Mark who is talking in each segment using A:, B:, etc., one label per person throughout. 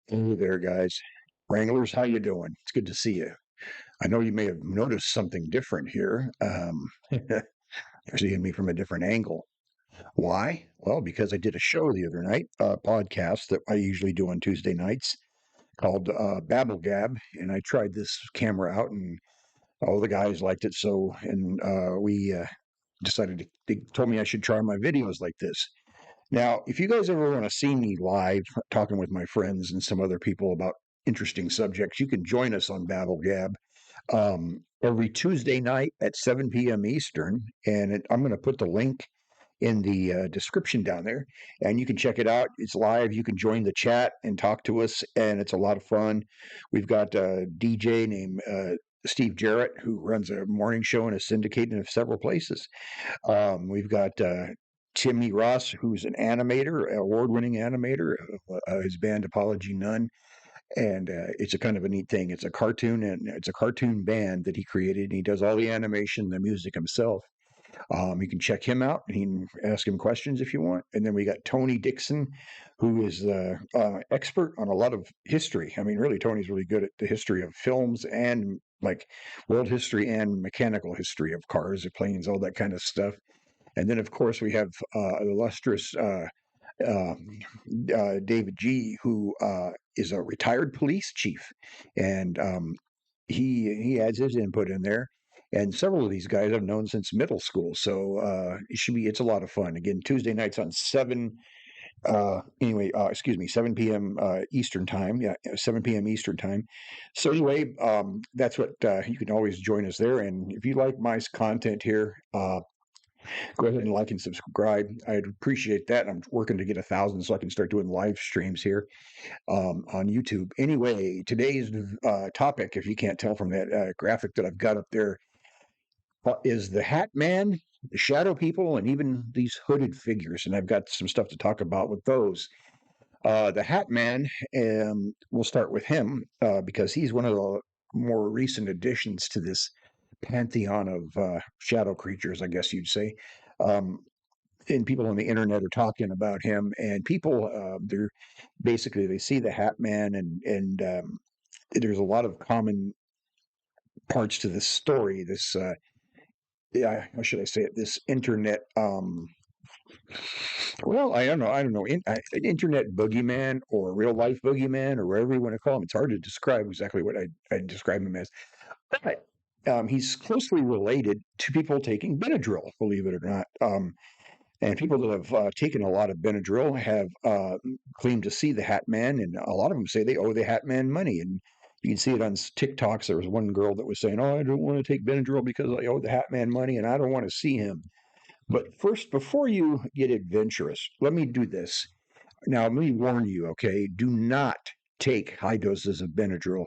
A: Hey there, guys. Wranglers, how you doing? It's good to see you. I know you may have noticed something different here. You're seeing me from a different angle. Why? Well, because I did a show the other night, a podcast that I usually do on Tuesday nights called Babblegab, and I tried this camera out, and all the guys liked it. So, and we decided they told me I should try my videos like this. Now, if you guys ever want to see me live talking with my friends and some other people about interesting subjects, you can join us on Babblegab every Tuesday night at 7 p.m. Eastern. And I'm going to put the link in the description down there, and you can check it out. It's live. You can join the chat and talk to us, and it's a lot of fun. We've got a DJ named Steve Jarrett, who runs a morning show and is syndicated in several places. We've got Timmy Ross, who's an animator, award-winning animator. His band Apology None, and it's a kind of a neat thing. It's a cartoon, and it's a cartoon band that he created. And he does all the animation, the music himself. You can check him out. And you can ask him questions if you want. And then we got Tony Dixon, who is the expert on a lot of history. I mean, really, Tony's really good at the history of films and like world history and mechanical history of cars, planes, all that kind of stuff. And then, of course, we have illustrious uh, David G., who is a retired police chief, and he adds his input in there. And several of these guys I've known since middle school, so it's a lot of fun. Again, Tuesday nights on excuse me, 7 p.m. Eastern time. Yeah, 7 p.m. Eastern time. So anyway, that's what you can always join us there. And if you like my content here, go ahead and like and subscribe. I'd appreciate that. I'm working to get 1,000 so I can start doing live streams here on YouTube. Anyway, today's topic, if you can't tell from that graphic that I've got up there, is the Hat Man, the Shadow People, and even these hooded figures. And I've got some stuff to talk about with those. The Hat Man, we'll start with him because he's one of the more recent additions to this pantheon of shadow creatures, I guess you'd say. Um, and people on the internet are talking about him, and people they're basically they see the Hat Man, and there's a lot of common parts to this story. This yeah, how should I say it? This internet. Well, I don't know. Internet boogeyman or real life boogeyman or whatever you want to call him. It's hard to describe exactly what I describe him as. But he's closely related to people taking Benadryl, believe it or not. And people that have taken a lot of Benadryl have claimed to see the Hat Man, and a lot of them say they owe the Hat Man money. And you can see it on TikToks. There was one girl that was saying, "Oh, I don't want to take Benadryl because I owe the Hat Man money, and I don't want to see him." But first, before you get adventurous, let me do this. Now, let me warn you, okay? Do not take high doses of Benadryl.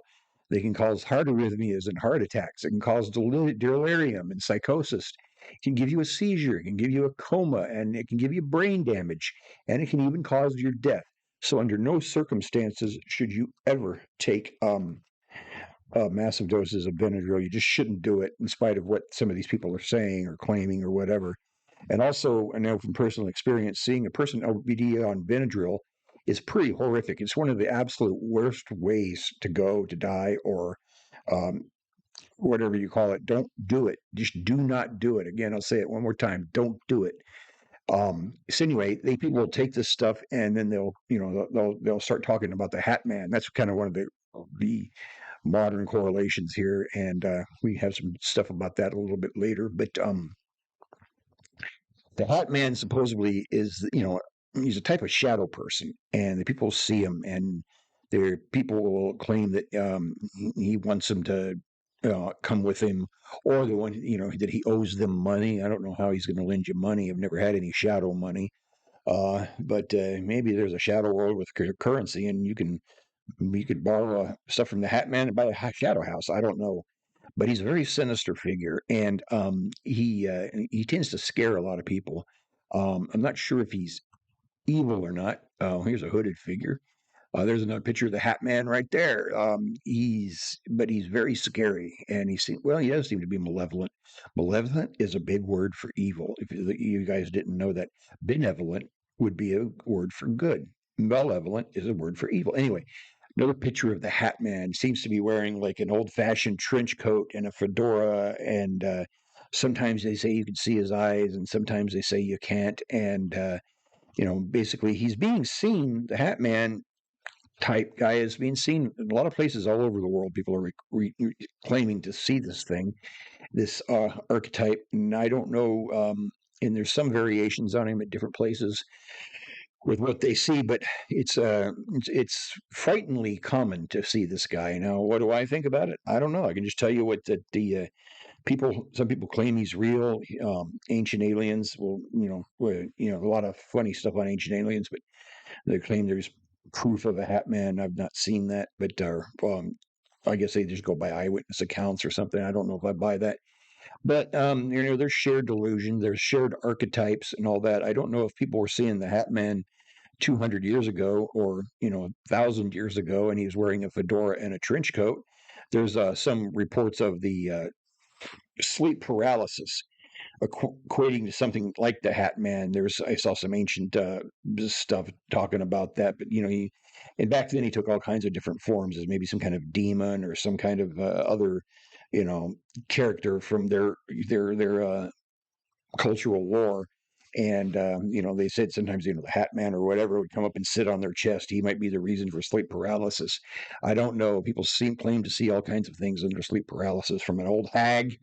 A: They can cause heart arrhythmias and heart attacks. It can cause delirium and psychosis. It can give you a seizure. It can give you a coma, and it can give you brain damage, and it can even cause your death. So, under no circumstances should you ever take massive doses of Benadryl. You just shouldn't do it, in spite of what some of these people are saying or claiming or whatever. And also, I know from personal experience, seeing a person OBD on Benadryl is pretty horrific. It's one of the absolute worst ways to go to die or um, whatever you call it. Don't do it. Just do not do it. Again, I'll say it one more time. Don't do it. So anyway, people will take this stuff and then they'll start talking about the Hat Man. That's kind of one of the modern correlations here, and we have some stuff about that a little bit later. But the Hat Man supposedly is, he's a type of shadow person, and the people see him, and there people will claim that he wants them to come with him, or the one, that he owes them money. I don't know how he's going to lend you money. I've never had any shadow money, but maybe there's a shadow world with currency, and you could borrow stuff from the Hat Man and buy a shadow house. I don't know, but he's a very sinister figure, and he tends to scare a lot of people. I'm not sure if he's evil or not. Here's a hooded figure. There's another picture of the Hat Man right there. He's very scary, and he does seem to be malevolent. Malevolent is a big word for evil. If you guys didn't know that, benevolent would be a word for good. Malevolent is a word for evil. Anyway, Another picture of the Hat Man seems to be wearing like an old-fashioned trench coat and a fedora, and sometimes they say you can see his eyes, and sometimes they say you can't. And basically, he's being seen. The Hat Man type guy is being seen in a lot of places all over the world. People are claiming to see this thing, this archetype, and I don't know. And there's some variations on him at different places with what they see, but it's frighteningly common to see this guy. Now, what do I think about it? I don't know. I can just tell you what the people. Some people claim he's real. Ancient aliens. Well, a lot of funny stuff on ancient aliens, but they claim there's proof of a Hat Man. I've not seen that, but I guess they just go by eyewitness accounts or something. I don't know if I buy that. But there's shared delusion, there's shared archetypes and all that. I don't know if people were seeing the Hat Man 200 years ago or 1,000 years ago, and he was wearing a fedora and a trench coat. There's some reports of the sleep paralysis equating to something like the Hat Man. I saw some ancient stuff talking about that, but and back then he took all kinds of different forms as maybe some kind of demon or some kind of other, you know, character from their cultural lore. And they said sometimes the Hat Man or whatever would come up and sit on their chest. He might be the reason for sleep paralysis. I don't know. People claim to see all kinds of things under sleep paralysis, from an old hag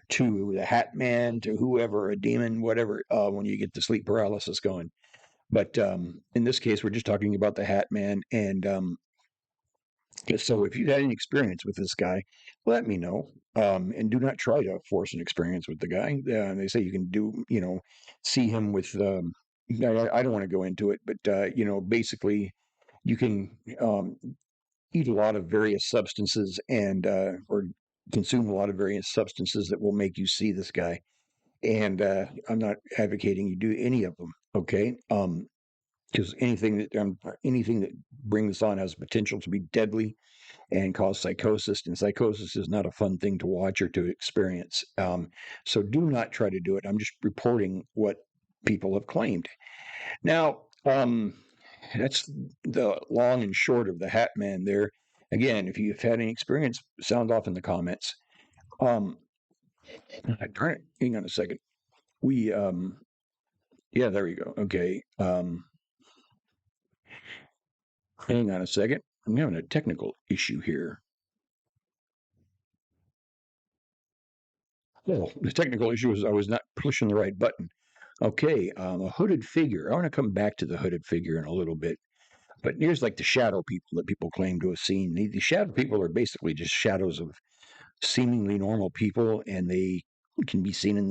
A: to the Hat Man to whoever, a demon, whatever. When you get the sleep paralysis going, but in this case, we're just talking about the Hat Man, and so if you've had any experience with this guy, let me know. And do not try to force an experience with the guy. They say you can see him with. I don't want to go into it, but basically, you can eat a lot of various substances and or consume a lot of various substances that will make you see this guy. And I'm not advocating you do any of them. Okay. Because anything that brings this on has potential to be deadly and cause psychosis, and psychosis is not a fun thing to watch or to experience. So do not try to do it. I'm just reporting what people have claimed. Now, that's the long and short of the Hat Man there. Again, if you've had any experience, sound off in the comments. Um, Darn it, hang on a second. We, yeah, there you go. Okay. Hang on a second. I'm having a technical issue here. Well, the technical issue is I was not pushing the right button. Okay, a hooded figure. I want to come back to the hooded figure in a little bit. But here's like the shadow people that people claim to have seen. The shadow people are basically just shadows of seemingly normal people, and they can be seen in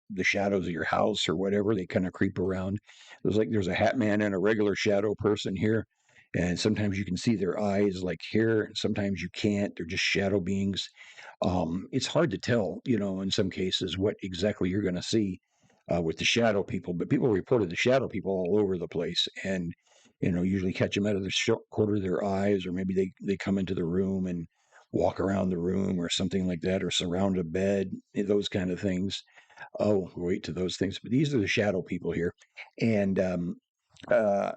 A: the shadows of your house or whatever. They kind of creep around. There's a Hat Man and a regular shadow person here, and sometimes you can see their eyes like here, and sometimes you can't. They're just shadow beings. It's hard to tell, in some cases what exactly you're going to see with the shadow people. But people reported the shadow people all over the place, and usually catch them out of the short corner of their eyes, or maybe they come into the room and walk around the room or something like that, or surround a bed, those kind of things. Oh, wait to those things. But these are the shadow people here. And, a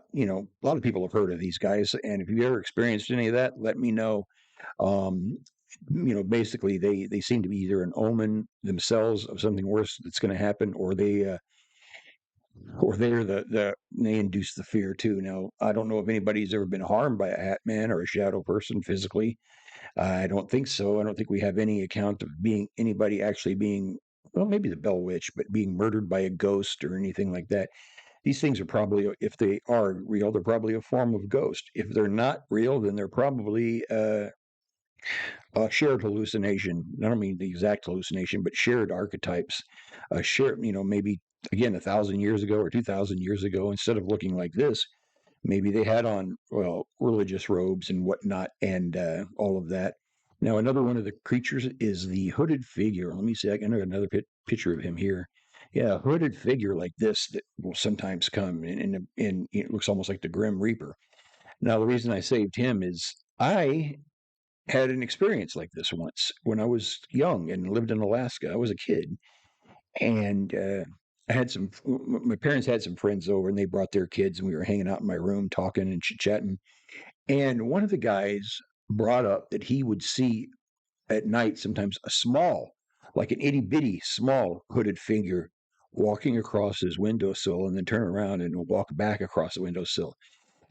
A: lot of people have heard of these guys. And if you've ever experienced any of that, let me know. Um, basically, they seem to be either an omen themselves of something worse that's going to happen, or they induce the fear too. Now, I don't know if anybody's ever been harmed by a Hat Man or a shadow person physically. I don't think so. I don't think we have any account of anybody actually being, well, maybe the Bell Witch, but being murdered by a ghost or anything like that. These things are probably, if they are real, they're probably a form of ghost. If they're not real, then they're probably a shared hallucination. I don't mean the exact hallucination, but shared archetypes. Shared, maybe again 1,000 years ago or 2,000 years ago, instead of looking like this, maybe they had on, well, religious robes and whatnot, and all of that. Now, another one of the creatures is the hooded figure. Let me see. I got another picture of him here. Yeah, a hooded figure like this that will sometimes come, and it looks almost like the Grim Reaper. Now, the reason I saved him is I had an experience like this once when I was young and lived in Alaska. I was a kid, and my parents had some friends over, and they brought their kids, and we were hanging out in my room talking and chit chatting. And one of the guys brought up that he would see at night sometimes a small, like an itty bitty small hooded figure walking across his windowsill and then turn around and walk back across the windowsill.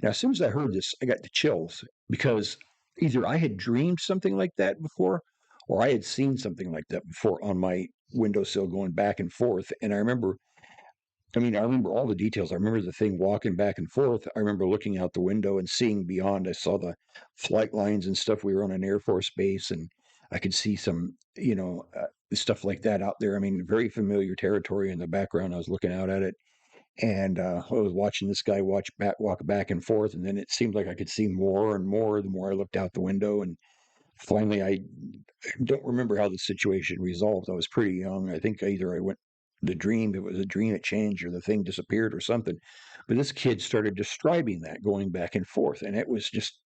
A: Now, as soon as I heard this, I got the chills because either I had dreamed something like that before or I had seen something like that before on my windowsill going back and forth. And I remember all the details. I remember the thing walking back and forth. I remember looking out the window and seeing beyond. I saw the flight lines and stuff. We were on an Air Force base, and I could see some, stuff like that out there. I mean, very familiar territory in the background. I was looking out at it, and I was watching this guy walk back and forth, and then it seemed like I could see more and more the more I looked out the window. And finally, I don't remember how the situation resolved. I was pretty young. I think either I went the dream, it was a dream, it changed, or the thing disappeared or something. But this kid started describing that going back and forth, and it was just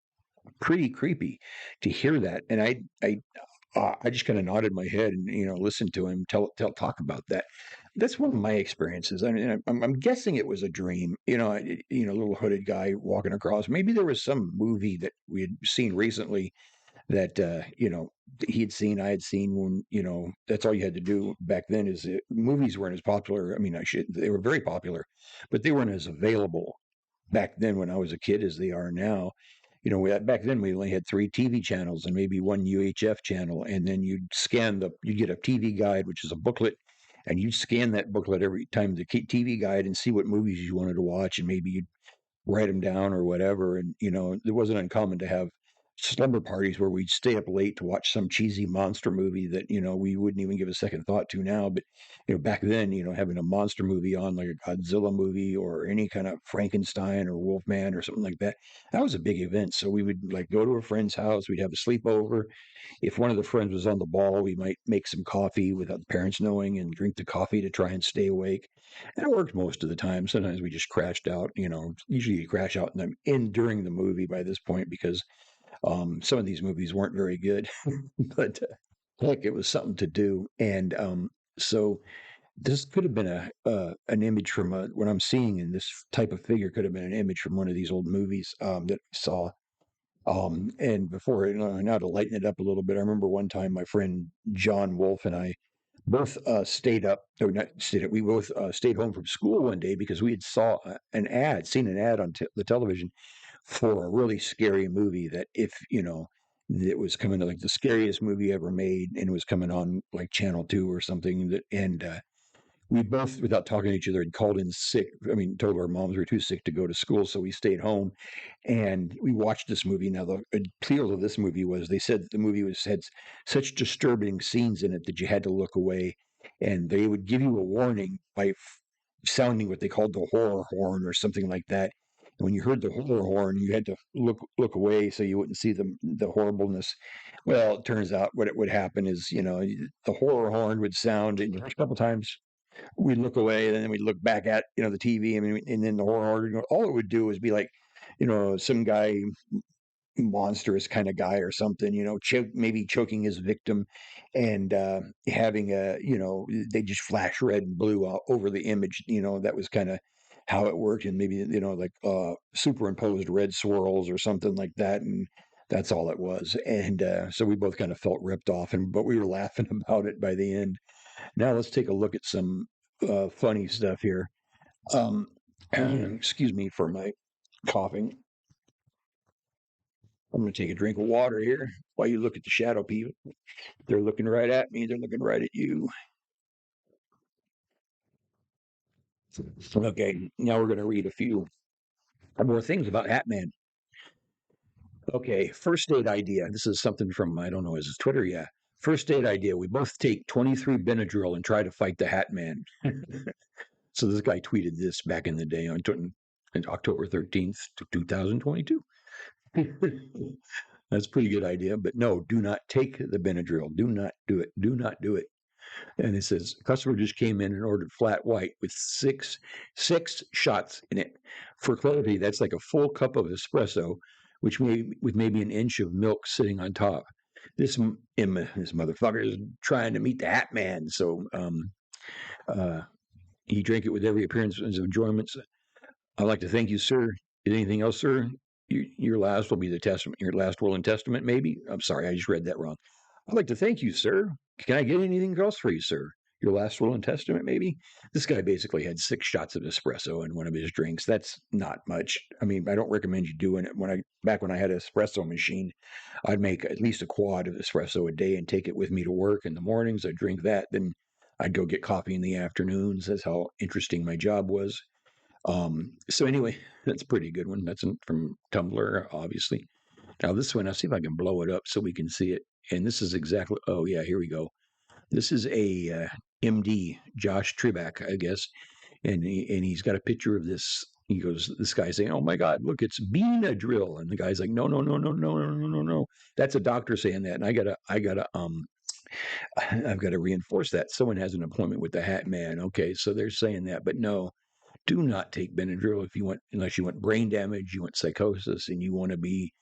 A: pretty creepy to hear that. And I just kind of nodded my head and listened to him talk about that. That's one of my experiences. I mean, I'm guessing it was a dream. Little hooded guy walking across. Maybe there was some movie that we had seen recently that he had seen, I had seen. When that's all you had to do back then. Is movies weren't as popular. I mean, they were very popular, but they weren't as available back then when I was a kid as they are now. Back then we only had three TV channels and maybe one UHF channel, and then you'd get a TV guide, which is a booklet, and you'd scan that booklet every time the TV guide and see what movies you wanted to watch, and maybe you'd write them down or whatever. And it wasn't uncommon to have slumber parties where we'd stay up late to watch some cheesy monster movie that we wouldn't even give a second thought to now. But back then, having a monster movie on, like a Godzilla movie or any kind of Frankenstein or Wolfman or something like that, that was a big event. So we would like go to a friend's house, we'd have a sleepover. If one of the friends was on the ball, we might make some coffee without the parents knowing and drink the coffee to try and stay awake. And it worked most of the time. Sometimes we just crashed out. Usually you crash out in during the movie by this point because some of these movies weren't very good. But heck, it was something to do. And so this could have been an image from what I'm seeing in this type of figure could have been an image from one of these old movies that I saw. And before, now to lighten it up a little bit, I remember one time my friend John Wolf and I both stayed up, or not stayed up, we both stayed home from school one day because we had seen an ad on the television for a really scary movie that if, it was coming to like the scariest movie ever made and it was coming on like Channel 2 or something and we both, without talking to each other, had called in sick. I mean, told our moms we were too sick to go to school, so we stayed home, and we watched this movie. Now, the appeal of this movie was they said the movie had such disturbing scenes in it that you had to look away, and they would give you a warning by sounding what they called the horror horn or something like that. And when you heard the horror horn, you had to look away so you wouldn't see the horribleness. Well, it turns out what it would happen is, the horror horn would sound, and a couple times we'd look away and then we'd look back at the TV. I mean, and then the horror, all it would do was be like, some guy, monstrous kind of guy or something, maybe choking his victim, and having they just flash red and blue over the image. That was kind of how it worked, and maybe like superimposed red swirls or something like that, and that's all it was. And so we both kind of felt ripped off, but we were laughing about it by the end. Now let's take a look at some funny stuff here. Excuse me for my coughing. I'm going to take a drink of water here while you look at the shadow people. They're looking right at me. They're looking right at you. Okay, now we're going to read a few more things about Hatman. Okay, first date idea. This is something from, I don't know, is it Twitter? Yeah. First date idea. We both take 23 Benadryl and try to fight the Hatman. So this guy tweeted this back in the day on October 13th, 2022. That's a pretty good idea, but no, do not take the Benadryl. Do not do it. Do not do it. And it says customer just came in and ordered flat white with six shots in it. For clarity, that's like a full cup of espresso, with maybe an inch of milk sitting on top. This motherfucker is trying to meet the Hat Man, so uh, he drank it with every appearance of enjoyment. I'd like to thank you, sir. Is anything else, sir? your last will be the testament. Your last will and testament, maybe. I'm sorry, I just read that wrong. I'd like to thank you, sir. Can I get anything else for you, sir? Your last will and testament, maybe. This guy basically had 6 shots of espresso in one of his drinks. That's not much. I mean, I don't recommend you doing it. Back when I had an espresso machine, I'd make at least a quad of espresso a day and take it with me to work in the mornings. I'd drink that, then I'd go get coffee in the afternoons. That's how interesting my job was. So anyway, that's a pretty good one. That's from Tumblr, obviously. Now this one, I'll see if I can blow it up so we can see it. And this is exactly. Oh yeah, here we go. This is a MD, Josh Trebek, I guess, and he's got a picture of this. He goes, this guy's saying, "Oh my God, look, it's Benadryl," and the guy's like, "No, no, no, no, no, no, no, no, no. That's a doctor saying that." And I've got to reinforce that. Someone has an appointment with the Hatman. Okay, so they're saying that, but no, do not take Benadryl if you want, unless you want brain damage, you want psychosis, and you want to be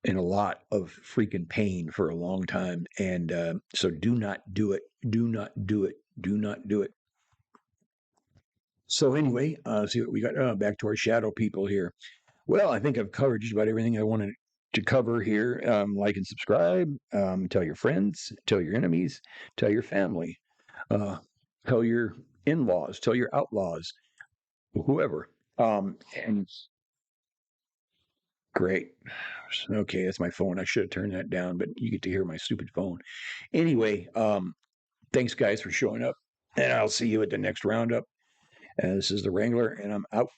A: in a lot of freaking pain for a long time. And so do not do it. Do not do it. Do not do it. So anyway, see what we got. Back to our shadow people here. Well, I think I've covered just about everything I wanted to cover here. Like and subscribe. Tell your friends. Tell your enemies. Tell your family. Uh, tell your in-laws. Tell your outlaws. Whoever. And great. Okay, that's my phone. I should have turned that down, but you get to hear my stupid phone. Anyway, thanks guys for showing up, and I'll see you at the next roundup. This is the Wrangler, and I'm out.